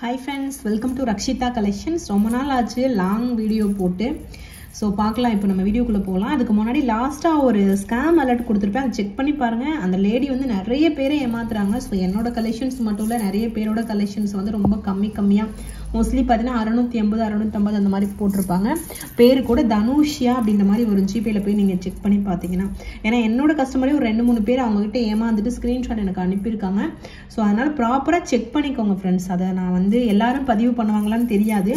Hi friends, welcome to Rakshita Collections. ரொம்ப நாள் ஆச்சு லாங் வீடியோ போட்டு. ஸோ பார்க்கலாம், இப்போ நம்ம வீடியோக்குள்ளே போகலாம். அதுக்கு முன்னாடி லாஸ்ட்டாக ஒரு ஸ்கேம் அலர்ட் கொடுத்துருப்பேன், அதை செக் பண்ணி பாருங்கள். அந்த லேடி வந்து நிறைய பேரை ஏமாத்துறாங்க. ஸோ என்னோட கலெக்ஷன்ஸ் மட்டும் இல்லை, நிறைய பேரோட கலெக்ஷன்ஸ் வந்து ரொம்ப கம்மியாக மோஸ்ட்லி பார்த்தீங்கன்னா 680 650 அந்த மாதிரி போட்டிருப்பாங்க. பேர் கூட தனுஷியா அப்படின்ற மாதிரி ஒரு ஜிபேயில் போய் நீங்கள் செக் பண்ணி பார்த்தீங்கன்னா, ஏன்னா என்னோட கஸ்டமரே ஒரு 2-3 பேர் அவங்ககிட்ட ஏமாந்துட்டு ஸ்க்ரீன்ஷாட் எனக்கு அனுப்பியிருக்காங்க. ஸோ அதனால் ப்ராப்பராக செக் பண்ணிக்கோங்க ஃப்ரெண்ட்ஸ். அதை நான் வந்து எல்லாரும் பதிவு பண்ணுவாங்களான்னு தெரியாது.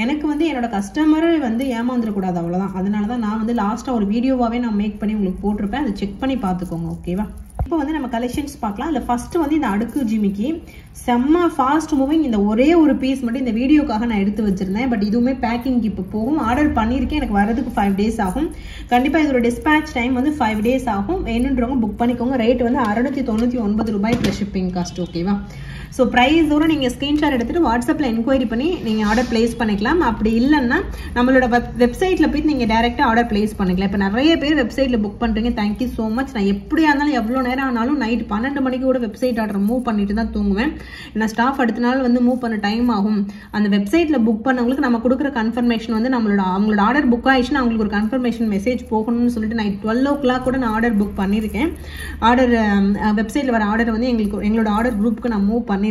எனக்கு வந்து என்னோட கஸ்டமரை வந்து ஏமாந்துடக்கூடாது, அவ்வளோதான். அதனால தான் நான் வந்து லாஸ்ட்டாக ஒரு வீடியோவாகவே நான் மேக் பண்ணி உங்களுக்கு போட்டிருப்பேன். அதை செக் பண்ணி பார்த்துக்கோங்க, ஓகேவா? இப்போ வந்து நம்ம கலெக்ஷன்ஸ் பார்க்கலாம். இல்லை ஃபர்ஸ்ட் வந்து இந்த அடுக்கு ஜிமிக்கி செம்ம ஃபாஸ்ட் மூவிங். இந்த ஒரே ஒரு பீஸ் மட்டும் இந்த வீடியோக்காக நான் எடுத்து வச்சிருந்தேன். பட் இதுவுமே பேக்கிங் இப்போ போகும். ஆர்டர் பண்ணியிருக்கேன், எனக்கு வரதுக்கு 5 days ஆகும். கண்டிப்பாக இதோட டிஸ்பேச் டைம் வந்து 5 days ஆகும். வேணுன்றவங்க புக் பண்ணிக்கோங்க. ரேட் வந்து 699 ரூபாய் ப்ளஸ் ஷிப்பிங் காஸ்ட், ஓகேவா? ஸோ ப்ரைஸோட நீங்கள் ஸ்க்ரீன்ஷாட் எடுத்துகிட்டு வாட்ஸ்அப்பில் என்கொயரி பண்ணி நீங்கள் ஆர்டர் பிளேஸ் பண்ணிக்கலாம். அப்படி இல்லைன்னா நம்மளோட வெப்சைட்டில் போய் நீங்கள் டேரெக்டாக ஆர்டர் பிளேஸ் பண்ணிக்கலாம். இப்போ நிறைய பேர் வெப்சைட்டில் புக் பண்ணுறீங்க, தேங்க்யூ ஸோ மச். நான் எப்படியா இருந்தாலும் எவ்வளோ நேரம் ஆனாலும் நைட் 12 மணிக்கு கூட வெப்சைட் ஆர்டர் மூவ் பண்ணிட்டு தான் தூங்குவேன். நான் ஸ்டாஃப் அடுத்த நாள் வந்து மூவ் பண்ண டைம் ஆகும். அந்த வெப்சைட்டில் புக் பண்ணவங்களுக்கு நம்ம கொடுக்குற கன்ஃபர்மேஷன் வந்து அவங்களோட ஆர்டர் புக் ஆயிடுச்சுன்னா அவங்களுக்கு ஒரு கன்ஃபர்மேஷன் மெசேஜ் போகணும்னு சொல்லிட்டு நைட் 12 o'clock கூட நான் ஆர்டர் புக் பண்ணியிருக்கேன். வெப்சைட்டில் வர ஆர்டர் வந்து எங்களோட ஆர்டர் குரூப்புக்கு நான் மூவ் பண்ணியிருக்கேன்.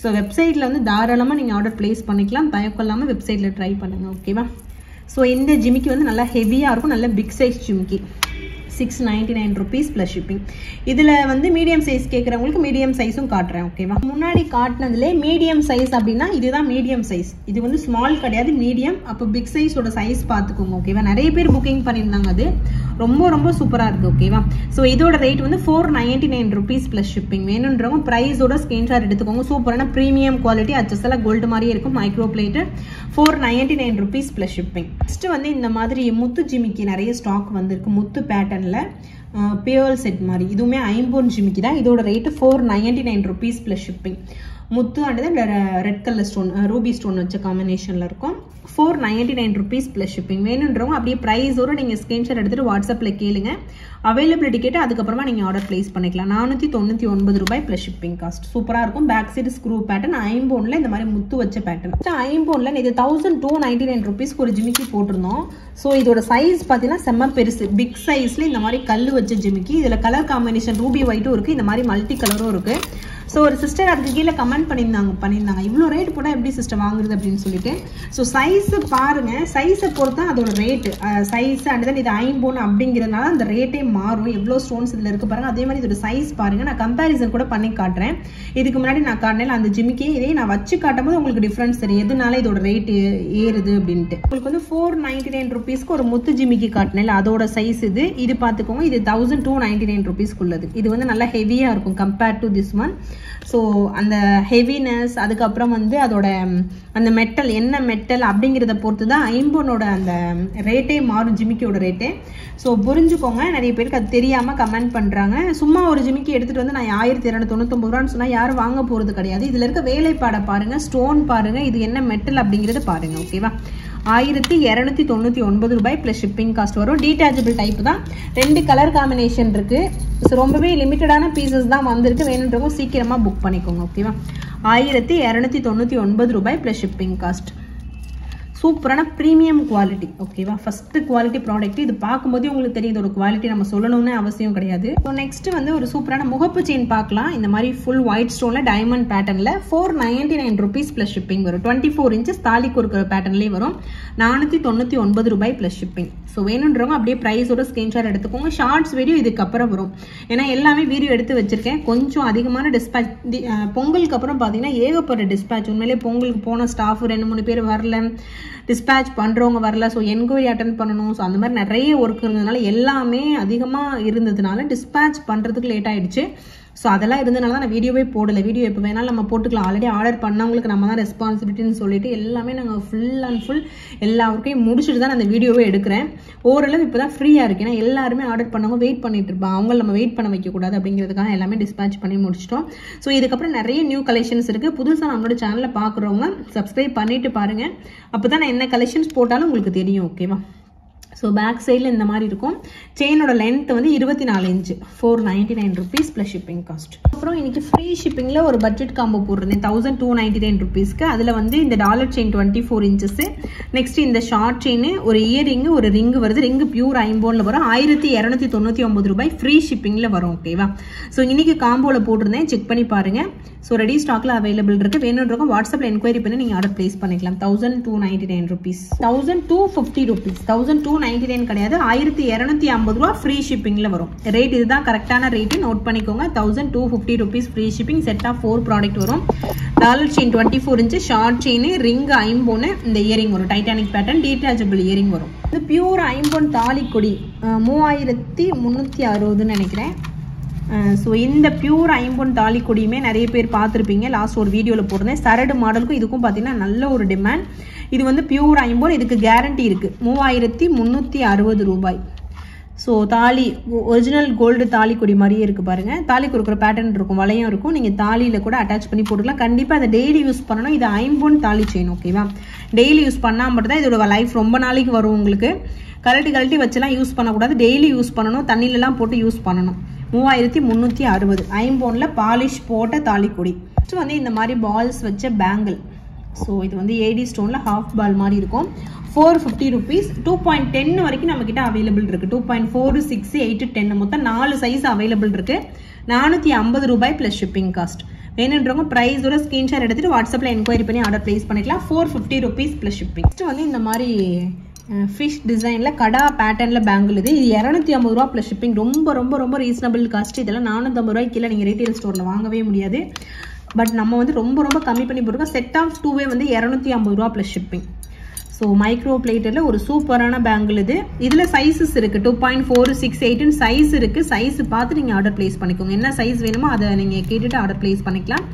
ஸோ வெப்சைட்டில் வந்து தாராளமாக நீங்கள் ஆர்டர் பிளேஸ் பண்ணிக்கலாம். தயக்கம் இல்லாமல் வெப்சைட்டில் ட்ரை பண்ணுங்கள், ஓகேவா? ஸோ இந்த ஜிமிக்கி வந்து நல்லா ஹெவியாக இருக்கும், நல்ல பிக் சைஸ் ஜிமிக்கி. 699 rupees ப்ளஸ் ஷிப்பிங். இதில் வந்து மீடியம் சைஸ் கேட்குறவங்களுக்கு மீடியம் சைஸும் காட்டுறேன், ஓகேவா? முன்னாடி காட்டினதுலே மீடியம் சைஸ் அப்படின்னா இதுதான் மீடியம் சைஸ். இது வந்து ஸ்மால் கிடையாது, மீடியம். அப்போ பிக் சைஸோட சைஸ் பார்த்துக்கோங்க, ஓகேவா? நிறைய பேர் புக்கிங் பண்ணியிருந்தாங்க. அது ரொம்ப சூப்பராக இருக்குது, ஓகேவா? ஸோ இதோட ரேட் வந்து 499 rupees ப்ளஸ் ஷிப்பிங். வேணுன்றவங்க ப்ரைஸோட ஸ்க்ரீன்ஷாட் எடுத்துக்கோங்க. சூப்பரான ப்ரீமியம் குவாலிட்டி, அச்சஸெல்லாம் கோல்டு மாதிரியே இருக்கும், micro plate. 499 rupees plus shipping. Next வந்து இந்த மாதிரி முத்து ஜிமிக்கி நிறைய ஸ்டாக் வந்திருக்கு, முத்து பேட்டர்ன் பியர் செட் மாதிரி. இதுவுமே 5 ஜிமிக்கி தான். இதோட rate 499 rupees plus shipping. Muthu and red colour stone, Ruby stone வச்ச காம்பினேஷனில் இருக்கும். 499 rupees ப்ளஸ் ஷிப்பிங். வேணுன்றவங்க அப்படியே ப்ரைஸோட நீங்கள் ஸ்க்ரீன்ஷாட் எடுத்துகிட்டு வாட்ஸ்அப்பில் கேளுங்க. அவைலபிலிட்டி கேட்டு அதுக்கப்புறமா நீங்கள் ஆர்டர் பிளேஸ் பண்ணிக்கலாம். 499 ரூபாய் ப்ளஸ் ஷிப்பிங் காஸ்ட். சூப்பராக இருக்கும். பேக் சைடு ஸ்க்ரூ பேட்டர்ன், 5 இந்த மாதிரி முத்து வச்ச பேட்டர்ன். 5 இது 1299 rupeesக்கு ஒரு ஜிமிக்கி போட்டிருந்தோம். ஸோ இதோட சைஸ் பார்த்தீங்கன்னா செம்ம பெருசு, பிக் சைஸில் இந்த மாதிரி கல் வச்ச ஜிமிக்கி. இதில் கலர் காம்பினேஷன் ரூபி ஒயிட்டும் இருக்குது, இந்த மாதிரி மல்டி கலரும் இருக்குது. ஸோ ஒரு சிஸ்டர் அதுக்கு கீழே கமெண்ட் பண்ணியிருந்தாங்க இவ்வளோ ரேட் போட்டால் எப்படி சிஸ்டர் வாங்குறது அப்படின்னு சொல்லிட்டு. ஸோ சைஸு பாருங்கள், சைஸை பொறுத்து தான் அதோட ரேட்டு. சைஸ் அண்ட் தான் இது 5 அப்படிங்கிறதுனால அந்த ரேட்டே மாறும். எவ்வளோ ஸ்டோன்ஸ் இதில் இருக்குது பாருங்கள். அதே மாதிரி இதோட சைஸ் பாருங்கள். நான் கம்பேரிசன் கூட பண்ணி காட்டுறேன். இதுக்கு முன்னாடி நான் காட்டினேன் அந்த ஜிமிக்கி, இதே நான் வச்சு காட்டும் போது உங்களுக்கு டிஃப்ரென்ஸ் தெரியும் எதுனால இதோட ரேட் ஏறுது அப்படின்ட்டு. உங்களுக்கு வந்து 499 rupeesக்கு ஒரு முத்து ஜிமிக்கி காட்டினேன், அதோட சைஸ் இது பார்த்துக்கோங்க. இது 1299 rupeesக்குள்ளது. இது வந்து நல்லா ஹெவியாக இருக்கும் compared to this one. So அந்த ஹெவினஸ், அதுக்கப்புறம் வந்து அதோட அந்த மெட்டல் என்ன மெட்டல் அப்படிங்கிறத பொறுத்து தான் 5 அந்த ரேட்டே மாறும், ஜிமிக்கியோட ரேட்டே. ஸோ புரிஞ்சுக்கோங்க. நிறைய பேருக்கு அது தெரியாமல் கமெண்ட் பண்ணுறாங்க. சும்மா ஒரு ஜிமிக்கி எடுத்துகிட்டு வந்து நான் 1299 ரூபான்னு சொன்னால் யாரும் வாங்க போகிறது கிடையாது. இதில் இருக்க வேலைப்பாடை பாருங்கள், ஸ்டோன் பாருங்கள், இது என்ன மெட்டல் அப்படிங்கிறத பாருங்கள், ஓகேவா? 1299 ரூபாய் ப்ளஸ் ஷிப்பிங் காஸ்ட் வரும். டீட்டாச்சபிள் டைப் தான். 2 கலர் காம்பினேஷன் இருக்கு. ஸோ ரொம்பவே லிமிட்டடான பீசஸ் தான் வந்திருக்கு. வேணுன்றவங்க சீக்கிரமாக புக் பண்ணிக்கோங்க, ஓகேவா? 1299 ரூபாய் ப்ளஸ் ஷிப்பிங் காஸ்ட். சூப்பரான ப்ரீமியம் குவாலிட்டி, ஓகேவா? First quality product. இது பார்க்கும்போதே உங்களுக்கு தெரியும் இதோட குவாலிட்டி, நம்ம சொல்லணும்னு அவசியம் கிடையாது. ஸோ நெக்ஸ்ட் வந்து ஒரு சூப்பரான முகப்பு செயின் பார்க்கலாம். இந்த மாதிரி ஃபுல் ஒயிட் ஸ்டோன்ல டைமண்ட் பேட்டர்ன்ல 499 rupees ப்ளஸ் ஷிப்பிங் வரும். 24 inches தாலிக்கு ஒரு பேட்டர்ன்லேயே வரும். 499 ரூபாய் ப்ளஸ் ஷிப்பிங். ஸோ வேணுன்றவங்க அப்படியே ப்ரைஸோட ஸ்க்ரீன்ஷாட் எடுத்துக்கோங்க. ஷார்ட்ஸ் வீடியோ இதுக்கப்புறம் வரும், ஏன்னா எல்லாமே வீடியோ எடுத்து வச்சிருக்கேன். கொஞ்சம் அதிகமான டிஸ்பேச். பொங்கலுக்கு அப்புறம் பார்த்தீங்கன்னா ஏகப்பட்ட டிஸ்பேச். உண்மையிலே பொங்கலுக்கு போன ஸ்டாஃப் 2-3 பேர் வரல, டிஸ்பேச் பண்ணுறவங்க வரல. ஸோ என்கொயரி அட்டன் பண்ணணும். ஸோ அந்த மாதிரி நிறைய ஒர்க் இருந்ததுனால, எல்லாமே அதிகமாக இருந்ததுனால டிஸ்பேச் பண்ணுறதுக்கு லேட் ஆகிடுச்சு. ஸோ அதெல்லாம் இருந்ததுனால தான் நான் வீடியோவே போடலை. வீடியோ எப்போ வேணாலும் நம்ம போட்டுக்கலாம். ஆல்ரெடி ஆர்டர் பண்ணவங்களுக்கு நம்ம தான் ரெஸ்பான்சிபிலிட்டின்னு சொல்லிட்டு எல்லாமே நாங்கள் ஃபுல் அண்ட் ஃபுல் எல்லா ஒர்க்கையும் முடிச்சுட்டு தான் நான் அந்த வீடியோவே எடுக்கிறேன். ஓரளவு இப்போ தான் ஃப்ரீயாக இருக்கு. ஏன்னா எல்லாருமே ஆர்டர் பண்ணவங்க வெயிட் பண்ணிட்டு இருப்பாங்க. அவங்கள நம்ம வெயிட் பண்ண வைக்கக்கூடாது அப்படிங்கிறதுக்காக எல்லாமே டிஸ்பேச் பண்ணி முடிச்சிட்டோம். ஸோ இதுக்கப்புறம் நிறைய நியூ கலெக்ஷன்ஸ் இருக்குது. புதுசாக நம்மளோட சேனலை பார்க்குறவங்க சப்ஸ்கிரைப் பண்ணிட்டு பாருங்கள். அப்போ தான் நான் என்ன கலெக்ஷன்ஸ் போட்டாலும் உங்களுக்கு தெரியும், ஓகேவா? ஸோ பேக் சைடில் இந்த மாதிரி இருக்கும். செயினோட லென்த் வந்து 24 inch, 499 rupees plus shipping cost. அப்புறம் இன்னைக்கு ஃப்ரீ ஷிப்பிங்கில் ஒரு பட்ஜெட் காம்போ போடுறேன் 1299 rupeesக்கு. அதில் வந்து இந்த டாலர் செயின் 24 இன்ச்சஸ், நெக்ஸ்ட் இந்த ஷார்ட் செயின், ஒரு இயரிங்கு, ஒரு ரிங்கு வருது. ரிங்கு பியூர் ஐம்போனில் வரும். 1299 ரூபாய் ஃப்ரீ ஷிப்பிங்கில் வரும். ஓகேவா? ஸோ இன்னைக்கு காம்போவில் போட்டிருந்தேன், செக் பண்ணி பாருங்க. ஸோ ரெடி ஸ்டாக்ல அவைலபிள் இருக்கு. வேணுன்றவங்க வாட்ஸ்அப்ல என்கொயரி பண்ணி நீங்கள் ஆர்டர் பிளேஸ் பண்ணிக்கலாம். 1299 rupees, 1250 rupees, 1299 கிடையாது, 1250 ரூபா ஃப்ரீ ஷிப்பிங்ல வரும். ரேட் இதுதான் கரெக்டான ரேட், நோட் பண்ணிக்கோங்க. 1250 rupees free shipping. Set of 4 product வரும். Dollar chain 24 inch, short chain, ring ஐம்போன், இந்த இயரிங் வரும். டைட்டானிக் பேட்டர்ன் டீட்டாச்சபிள் இயரிங் வரும். இது பியூர் ஐம்போன் தாலிக்கொடி 3360 நினைக்கிறேன். ஸோ இந்த பியூர் ஐம்போன் தாலி கொடியுமே நிறைய பேர் பார்த்துருப்பீங்க. லாஸ்ட் ஒரு வீடியோவில் போட்டிருந்தேன். சரடு மாடலுக்கும் இதுக்கும் பார்த்தீங்கன்னா நல்ல ஒரு டிமாண்ட். இது வந்து பியூர் ஐம்போன், இதுக்கு கேரண்டி இருக்குது. 3360 ரூபாய். ஸோ தாலி ஒரிஜினல் கோல்டு தாலி கொடி மாதிரியே இருக்குது பாருங்கள். தாலி கொடுக்குற பேட்டர்ன் இருக்கும், வளையம் இருக்கும். நீங்கள் தாலியில் கூட அட்டாச் பண்ணி போட்டுக்கலாம். கண்டிப்பாக அதை டெய்லி யூஸ் பண்ணணும். இது ஐம்போன் தாலி செயின். ஓகேவா? டெய்லி யூஸ் பண்ணால் மட்டும்தான் இதோட லைஃப் ரொம்ப நாளைக்கு வரும். உங்களுக்கு கழட்டி வச்சுலாம் யூஸ் பண்ணக்கூடாது. டெய்லி யூஸ் பண்ணணும், தண்ணியிலலாம் போட்டு யூஸ் பண்ணணும். 3360 ஐம்போனில் பாலிஷ் போட்ட தாலிக்கொடி. நெக்ஸ்ட் வந்து இந்த மாதிரி பால்ஸ் வச்ச பேங்கிள். ஸோ இது வந்து ஏடி ஸ்டோனில் ஹாஃப் பால் மாதிரி இருக்கும். 450 rupees. 2.10 வரைக்கும் நம்மக்கிட்ட அவைலபிள் இருக்குது. 2.4, 6, 8, 10 மொத்தம் 4 சைஸ் அவைலபிள் இருக்குது. 450 ரூபாய் ப்ளஸ் ஷிப்பிங் காஸ்ட். வேணுன்றவங்க ப்ரைஸோட ஸ்க்ரீன்ஷாட் எடுத்துகிட்டு வாட்ஸ்அப்பில் என்கொயரி பண்ணி ஆர்டர் ப்ளேஸ் பண்ணிக்கலாம். 450 rupees ப்ளஸ் ஷிப்பிங். நெக்ஸ்ட் வந்து இந்த மாதிரி ஃபிஷ் டிசைனில் கடா பேட்டர்னில் பேங்கிள். இது 250 ரூபா ப்ளஸ் ஷிப்பிங். ரொம்ப ரொம்ப ரொம்ப ரீசனபிள் காஸ்ட். இதெல்லாம் 450 ரூபாய்க்கு கீழே நீங்கள் ரீட்டைல் ஸ்டோரில் வாங்கவே முடியாது. பட் நம்ம வந்து ரொம்ப ரொம்ப கம்மி பண்ணி போட்டுருக்கோம். செட் ஆஃப் 2வே வந்து 250 ரூபா ப்ளஸ் ஷிப்பிங். ஸோ மைக்ரோ பிளேட்டரில் ஒரு சூப்பரான பேங்கிள் இது. இதில் சைஸஸ் இருக்குது. 2.4, 6, 8 சைஸ் இருக்குது. சைஸ் பார்த்து நீங்கள் ஆர்டர் ப்ளேஸ் பண்ணிக்கோங்க. என்ன சைஸ் வேணுமோ அதை நீங்கள் கேட்டுட்டு ஆர்டர் ப்ளேஸ் பண்ணிக்கலாம்.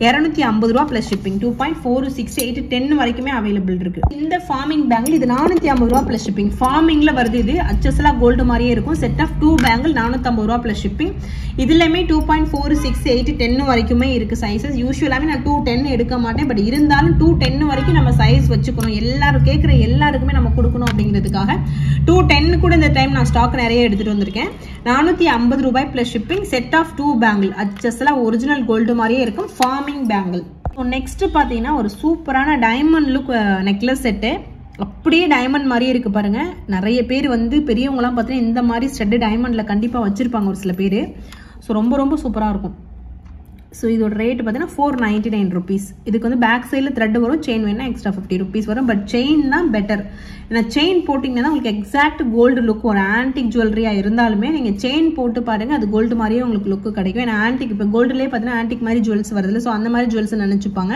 250 ரூபா ப்ளஸ் ஷிப்பிங். 2.4, 6, 8, 10 வரைக்குமே அவைலபிள் இருக்கு. இந்த ஃபார்மிங் பேங்கிள் இது 450 ரூபா ப்ளஸ் ஷிப்பிங். ஃபார்மிங்ல வருது. இது அச்சஸ்லாம் கோல்டு மாதிரியே இருக்கும். செட் ஆஃப் 2 பேங்கிள் 450 ரூபா ப்ளஸ் ஷிப்பிங். இதுலயுமே 2.4, 6, 8, 10 வரைக்குமே இருக்கு சைஸஸ். யூஸ்வலாவே நான் 210 எடுக்க மாட்டேன். பட் இருந்தாலும் 210 வரைக்கும் நம்ம சைஸ் வச்சுக்கணும். எல்லாரும் கேட்குற எல்லாருக்குமே நம்ம கொடுக்கணும் அப்படிங்கிறதுக்காக 210 கூட இந்த டைம் நான் ஸ்டாக் நிறைய எடுத்துட்டு வந்திருக்கேன். 450 ரூபாய் plus shipping. Set of 2 bangle அச்சஸ்லாம் ஒரிஜினல் கோல்டு மாதிரியே இருக்கும். Forming bangle. நெக்ஸ்ட் பாத்தீங்கன்னா ஒரு சூப்பரான டைமண்ட் லுக் நெக்லஸ் செட்டு. அப்படியே டைமண்ட் மாதிரியே இருக்கு பாருங்க. நிறைய பேர் வந்து பெரியவங்கலாம் பார்த்தீங்கன்னா இந்த மாதிரி ஸ்டெட் டைமண்ட்ல கண்டிப்பா வச்சிருப்பாங்க ஒரு சில பேர். ஸோ ரொம்ப ரொம்ப சூப்பரா இருக்கும். ஸோ இதோட ரேட் பார்த்தீங்கன்னா 499 rupees. இதுக்கு வந்து பேக் சைடில் த்ரெட் வரும். செயின் வேணா எக்ஸ்ட்ரா 50 rupees வரும். பட் செயின் தான் பெட்டர். ஏன்னா செயின் போட்டிங்கன்னா தான் உங்களுக்கு எக்ஸாக்ட் கோல்டு லுக். ஒரு ஆன்டிக் ஜுவல்லரியா இருந்தாலுமே நீங்கள் செயின் போட்டு பாருங்க, அது கோல்டு மாதிரியே உங்களுக்கு லுக்கு கிடைக்கும். ஏன்னா ஆன்டிக் இப்போ கோல்டுலேயே பார்த்தீங்கன்னா ஆன்டிக் மாதிரி ஜுவல்ஸ் வருது. ஸோ அந்த மாதிரி ஜுவல்ஸ் நினச்சிப்பாங்க.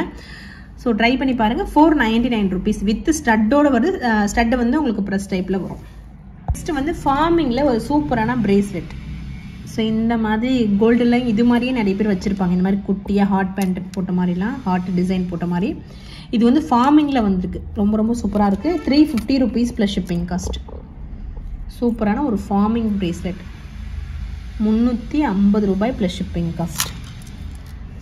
ஸோ ட்ரை பண்ணி பாருங்க. 499 rupees வித் ஸ்டட்டோட வருது. ஸ்டட் வந்து உங்களுக்கு ப்ரெஸ் டைப்பில் வரும். நெக்ஸ்ட் வந்து ஃபார்மிங்கில் ஒரு சூப்பரான பிரேஸ்லெட். ஸோ இந்த மாதிரி கோல்டுல இது மாதிரியே நிறைய பேர் வச்சிருப்பாங்க. இந்த மாதிரி குட்டியாக ஹார்ட் பேண்ட் போட்ட மாதிரிலாம், ஹார்ட் டிசைன் போட்ட மாதிரி. இது வந்து ஃபார்மிங்கில் வந்திருக்கு. ரொம்ப ரொம்ப சூப்பராக இருக்குது. 350 rupees ப்ளஸ் ஷிப்பிங் காஸ்ட். சூப்பரான ஒரு ஃபார்மிங் பிரேஸ்லெட் 350 ரூபாய் ப்ளஸ் ஷிப்பிங் காஸ்ட்.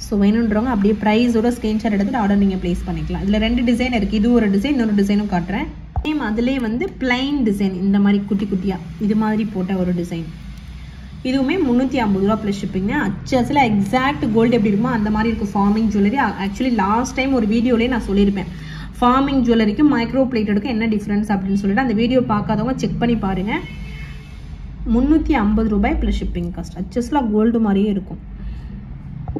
ஸோ வேணுன்றவங்க அப்படியே ப்ரைஸோட ஸ்க்ரீன்ஷாட் எடுத்துகிட்டு ஆர்டர் நீங்கள் ப்ளேஸ் பண்ணிக்கலாம். இதில் 2 டிசைன் இருக்குது. இது ஒரு டிசைன், இன்னொரு டிசைனும் காட்டுறேன். சேம் அதிலே வந்து பிளைன் டிசைன் இந்த மாதிரி குட்டி குட்டியாக இது மாதிரி போட்ட ஒரு டிசைன். இதுவுமே 350 ரூபா ப்ளஸ் ஷிப்பிங்க. அச்சஸில் எக்ஸாக்ட் கோல்டு எப்படி இருக்குமோ அந்த மாதிரி இருக்கும் forming jewellery. Actually last time ஒரு வீடியோலேயே நான் சொல்லியிருப்பேன் ஃபார்மிங் ஜுவல்லரிக்கும் மைக்ரோ பிளேட்டடுக்கும் என்ன டிஃப்ரென்ஸ் அப்படின்னு சொல்லிட்டு. அந்த வீடியோ பார்க்காதவங்க செக் பண்ணி பாருங்க. 350 ரூபாய் ப்ளஸ் ஷிப்பிங் காஸ்ட். அச்சஸ்லாம் கோல்டு மாதிரியே இருக்கும்.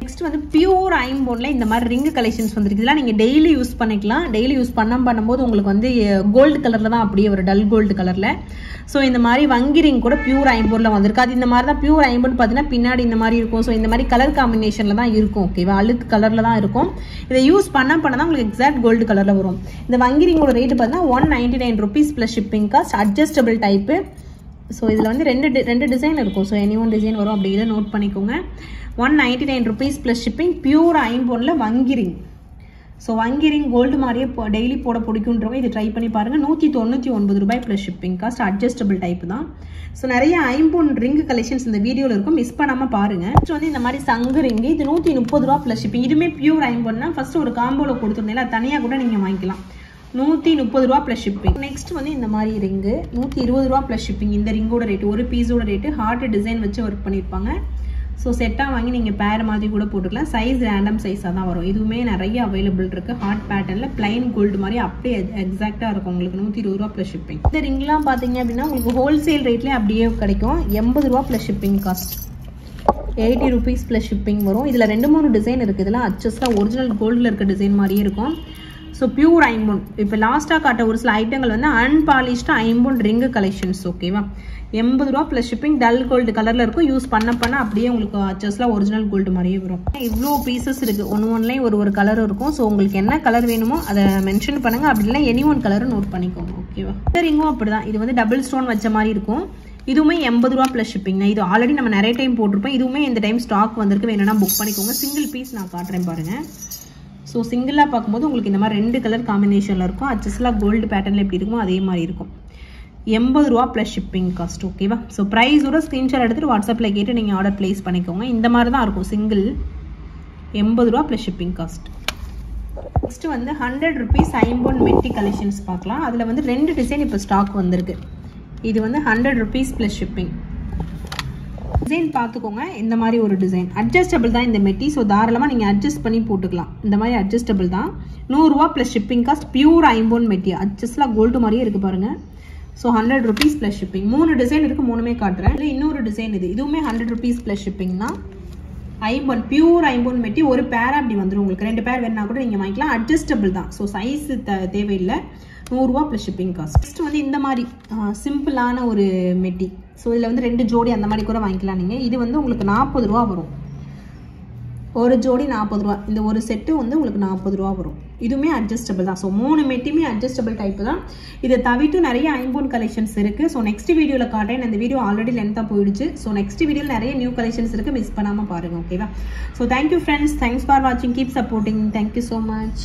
நெக்ஸ்ட் வந்து பியூர் ஐம்போன்ல இந்த மாதிரி ரிங் கலெக்ஷன்ஸ் வந்துருக்கு. இதெல்லாம் நீங்கள் டெய்லி யூஸ் பண்ணிக்கலாம். டெய்லி யூஸ் பண்ணும்போது உங்களுக்கு வந்து கோல்டு கலரில் தான் அப்படியே ஒரு டல் கோல்டு கலரில். ஸோ இந்த மாதிரி வங்கி ரிங் கூட பியூர் ஐம்போனில் வந்திருக்கு. அது இந்த மாதிரி தான் பியூர் ஐம்போன் பார்த்தீங்கன்னா பின்னாடி இந்த மாதிரி இருக்கும். ஸோ இந்த மாதிரி கலர் காம்பினேஷனில் தான் இருக்கும். ஓகேவா? அழுக்கு கலரில் தான் இருக்கும். இதை யூஸ் பண்ண தான் உங்களுக்கு எக்ஸாக்ட் கோல்டு கலரில் வரும். இந்த வங்கி ரிங்கோட ரேட்டு பார்த்தீங்கன்னா 199 rupees plus shipping cost. Adjustable type. So இதில் வந்து ரெண்டு டிசைன் இருக்கும். ஸோ எனி ஒன் டிசைன் வரும். அப்படி இதை நோட் பண்ணிக்கோங்க. 199 rupees ப்ளஸ் ஷிப்பிங். பியூர் ஐம்போனில் வங்கி ரிங். ஸோ வங்கி ரிங் கோல்டு மாதிரியே டெய்லி போட பிடிக்குன்றவங்க இது ட்ரை பண்ணி பாருங்கள். 199 ரூபாய் plus shipping cost. Adjustable type தான். ஸோ நிறைய ஐம்போன் ரிங் கலெக்ஷன்ஸ் இந்த வீடியோவில் இருக்கும். மிஸ் பண்ணாமல் பாருங்கள். நெக்ஸ்ட் வந்து இந்த மாதிரி சங்கு ரிங்கு. இது 130 ரூபா ப்ளஸ் ஷிப்பிங். இதுவுமே பியூர் ஐம்போன்னா ஃபர்ஸ்ட் ஒரு காம்போவில் கொடுத்துருந்தேன். தனியாக கூட நீங்கள் வாங்கிக்கலாம். 130 ரூபா ப்ளஸ் ஷிப்பிங். நெக்ஸ்ட் வந்து இந்த மாதிரி ரிங்கு 120 ரூபா ப்ளஸ் ஷிப்பிங். இந்த ரிங்கோட ரேட்டு, ஒரு பீஸோட ரேட்டு, ஹார்ட் டிசைன் வச்சு ஒர்க் பண்ணியிருப்பாங்க. ஸோ செட்டாக வாங்கி நீங்கள் பேர் மாதிரி கூட போட்டுக்கலாம். சைஸ் ரேண்டம் சைஸாக தான் வரும். இதுவுமே நிறைய அவைலபிள் இருக்குது. ஹார்ட் பேட்டர்னில் பிளைன் கோல்டு மாதிரி அப்படியே எக்ஸாக்டாக இருக்கும். உங்களுக்கு 120 ரூபா ப்ளஸ் ஷிப்பிங். இந்த ரிங்லாம் பார்த்தீங்க அப்படின்னா உங்களுக்கு ஹோல்சேல் ரேட்லேயே அப்படியே கிடைக்கும். 80 ரூபா plus shipping cost. 80 rupees plus shipping வரும். இதில் 2-3 டிசைன் இருக்குது. இதெல்லாம் அச்சஸ்டாக ஒரிஜினல் கோல்டில் இருக்க டிசைன் மாதிரியே இருக்கும். ஸோ பியூர் ஐம்பொன். இப்போ லாஸ்ட்டாக காட்ட ஒரு சில ஐட்டங்கள் வந்து அன்பாலிஷ்டாக ஐம்பொன் ரிங்கு கலெக்ஷன்ஸ். ஓகேவா, 80 ரூபா ப்ளஸ் ஷிப்பிங். டல் கோல்டு கலரில் இருக்கும். யூஸ் பண்ண அப்படியே உங்களுக்கு அச்சஸ்லாம் ஒரிஜினல் கோல்டு மாதிரியே வரும். இவ்வளோ பீசஸ் இருக்குது. ஒன்றுலேயும் ஒரு கலர் இருக்கும். ஸோ உங்களுக்கு என்ன கலர் வேணுமோ அதை மென்ஷன் பண்ணுங்கள். அப்படி இல்லை எனி ஒன் கலர் நோட் பண்ணிக்கோங்க. ஓகேவா, இந்த ரிங்கும் அப்படி தான். இது வந்து டபுள் ஸ்டோன் வச்ச மாதிரி இருக்கும். இதுவுமே 80 ரூபா ப்ளஸ் ஷிப்பிங். இது ஆல்ரெடி நம்ம நிறைய டைம் போட்டிருப்போம். இதுவுமே இந்த டைம் ஸ்டாக் வந்திருக்கு. வேணும்னா புக் பண்ணிக்கோங்க. சிங்கிள் பீஸ் நான் காட்டுறேன் பாருங்கள். ஸோ சிங்கிளாக பார்க்கும்போது உங்களுக்கு இந்த மாதிரி 2 கலர் காம்பினேஷனில் இருக்கும். அச்சஸ்லாம் கோல்டு பேட்டர்னில் எப்படி இருக்குமோ அதே மாதிரி இருக்கும். 80 ரூபா ப்ளஸ் ஷிப்பிங் காஸ்ட். ஓகேவா, ஸோ ப்ரைஸோட ஸ்க்ரீன்ஷாட் எடுத்துகிட்டு வாட்ஸ்அப்பில் கேட்டு நீங்கள் ஆர்டர் ப்ளேஸ் பண்ணிக்கோங்க. இந்த மாதிரி தான் இருக்கும் சிங்கிள். 80 ரூபா ப்ளஸ் ஷிப்பிங் காஸ்ட். நெக்ஸ்ட் வந்து 100 ருபீஸ் ஐம்பொன் மெட்டி கலெக்ஷன்ஸ் பார்க்கலாம். அதில் வந்து 2 டிசைன் இப்போ ஸ்டாக் வந்திருக்கு. இது வந்து 100 ருபீஸ் ப்ளஸ் ஷிப்பிங். டிசைன் பார்த்துக்கோங்க. இந்த மாதிரி ஒரு டிசைன் அட்ஜஸ்டபிள் தான் இந்த மெட்டி. ஸோ தாராளமாக நீங்கள் அட்ஜஸ்ட் பண்ணி போட்டுக்கலாம். இந்த மாதிரி அட்ஜஸ்டபிள் தான். 100 ரூபா ப்ளஸ் ஷிப்பிங் காஸ்ட். பியூர் ஐம்பொன் மெட்டி. அட்ஜஸ்ட்லாம் கோல்டு மாதிரியே இருக்குது பாருங்கள். So 100 rupees plus shipping. 3 design இருக்குது. 3மே காட்டுறேன். இல்லை இன்னொரு டிசைன் இது. இதுவுமே 100 ருபீஸ் ப்ளஸ் ஷிப்பிங் தான். ஐம்பொன், பியூர் ஐம்பொன் மெட்டி. ஒரு பேர் அப்படி வந்துடும். உங்களுக்கு 2 பேர் வேணா கூட நீங்கள் வாங்கிக்கலாம். அட்ஜஸ்டபிள் தான். ஸோ சைஸ் தேவையில்லை. 100 ரூபா ப்ளஸ் ஷிப்பிங் காஸ்ட். நெக்ஸ்ட் வந்து இந்த மாதிரி சிம்பிளான ஒரு மெட்டி. ஸோ இதில் வந்து 2 ஜோடி அந்த மாதிரி கூட வாங்கிக்கலாம் நீங்கள். இது வந்து உங்களுக்கு 40 ரூபா வரும். ஒரு ஜோடி 40 ரூபா. இந்த ஒரு செட்டு வந்து உங்களுக்கு 40 ரூபா வரும். இதுவுமே அட்ஜஸ்டபிள் தான். ஸோ 3 மெட்டியுமே அட்ஜஸ்டபிள் டைப் தான். இதை தவிர்த்து நிறைய ஐம்பொன் கலெக்ஷன்ஸ் இருக்குது. ஸோ நெக்ஸ்ட் வீடியோவில் காட்டுறேன். இந்த வீடியோ ஆல்ரெடி லென்த்தாக போயிடுச்சு. ஸோ நெக்ஸ்ட் வீடியோவில் நிறைய நியூ கலெக்ஷன்ஸ் இருக்குது. மிஸ் பண்ணாமல் பாருங்கள். ஓகேவா, so thank you friends. Thanks for வாட்சிங். Keep supporting. Thank you so much.